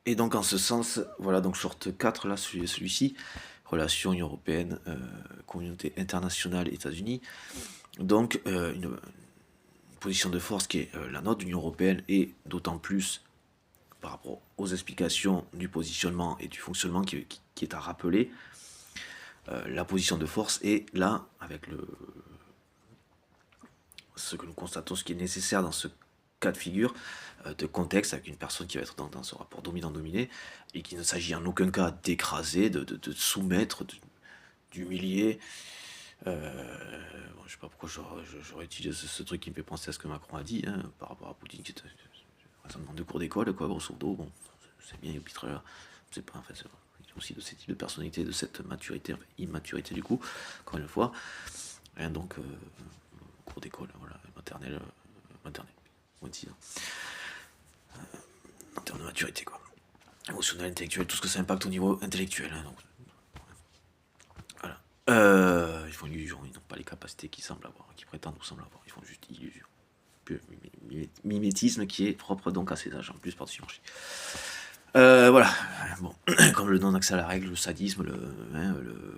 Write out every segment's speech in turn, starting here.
Et donc en ce sens, voilà, donc short 4 là, celui-ci, relations Union européenne, communauté internationale, États-Unis. Donc une position de force qui est la nôtre, l'Union européenne, et d'autant plus par rapport aux explications du positionnement et du fonctionnement qui est à rappeler, la position de force est là, avec ce que nous constatons, ce qui est nécessaire dans ce cas de figure de contexte, avec une personne qui va être dans ce rapport dominant-dominé, et qu'il ne s'agit en aucun cas d'écraser, de soumettre, d'humilier. Bon, je sais pas pourquoi j'aurais utilisé ce truc qui me fait penser à ce que Macron a dit, hein, par rapport à Poutine, qui est raisonnement de cours d'école, quoi, grosso modo. Bon, c'est bien, Pitre là. C'est pas, en fait, c'est aussi de ce type de personnalité, de cette maturité, enfin, immaturité du coup, encore une fois. Rien donc, cours d'école, voilà, maternelle, maternelle, moins de 6 ans. En termes de maturité, quoi. Émotionnel, intellectuel, tout ce que ça impacte au niveau intellectuel. Hein, donc, voilà. Ils font une illusion, ils n'ont pas les capacités qu'ils semblent avoir, qu'ils prétendent ou semblent avoir. Ils font juste illusion. Puis, mimétisme qui est propre donc à ces âges, en plus par-dessus marché. Voilà, bon, comme le non-accès à la règle, le sadisme,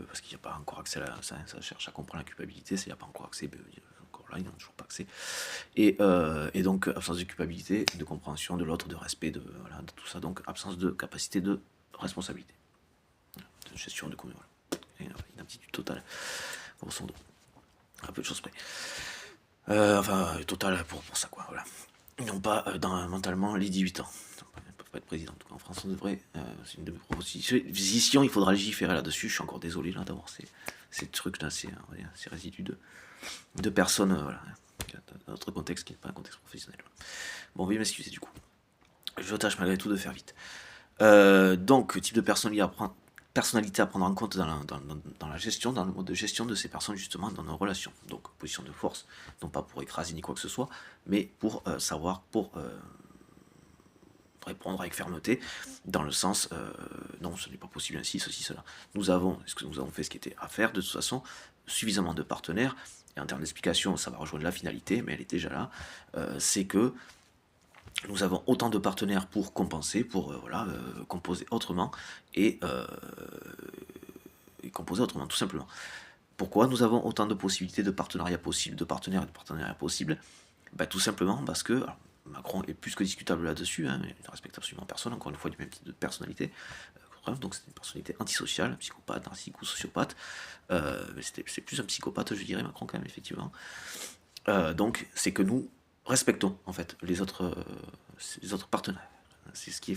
parce qu'il n'y a pas encore accès à ça cherche à comprendre la culpabilité, il n'y a pas encore accès, encore là, ils n'ont toujours pas accès. Et donc, absence de culpabilité, de compréhension de l'autre, de respect, voilà, de tout ça, donc absence de capacité de responsabilité, de gestion de commun, voilà. Une aptitude totale, grosso modo, un peu de choses près. Enfin, totale pour ça, quoi, voilà. Ils n'ont pas, mentalement, les 18 ans. Ils ne peuvent pas être président. En tout cas, en France, on devrait. C'est une de mes propositions. Il faudra légiférer là-dessus. Je suis encore désolé, là, d'avoir ces trucs-là, ces résidus de personnes, voilà, dans notre contexte qui n'est pas un contexte professionnel. Bon, veuillez m'excuser, du coup. Je tâche malgré tout de faire vite. Donc, type de personnalité à prendre en compte dans la gestion, dans le mode de gestion de ces personnes, justement, dans nos relations. Donc, position de force, non pas pour écraser ni quoi que ce soit, mais pour savoir, pour répondre avec fermeté, dans le sens, non, ce n'est pas possible ainsi, ceci, cela. Nous avons fait ce qui était à faire, de toute façon, suffisamment de partenaires, et en termes d'explication, ça va rejoindre la finalité, mais elle est déjà là, c'est que nous avons autant de partenaires pour compenser, pour composer autrement, et composer autrement, tout simplement. Pourquoi nous avons autant de possibilités de partenariats possibles, de partenaires et de partenariats possibles? Tout simplement parce que alors, Macron est plus que discutable là-dessus, hein, il ne respecte absolument personne, encore une fois, du même type de personnalité. Donc c'est une personnalité antisociale, psychopathe, narcissique ou sociopathe. Mais c'est plus un psychopathe, je dirais, Macron, quand même, effectivement. Donc c'est que nous respectons, en fait, les autres partenaires. C'est ce qui est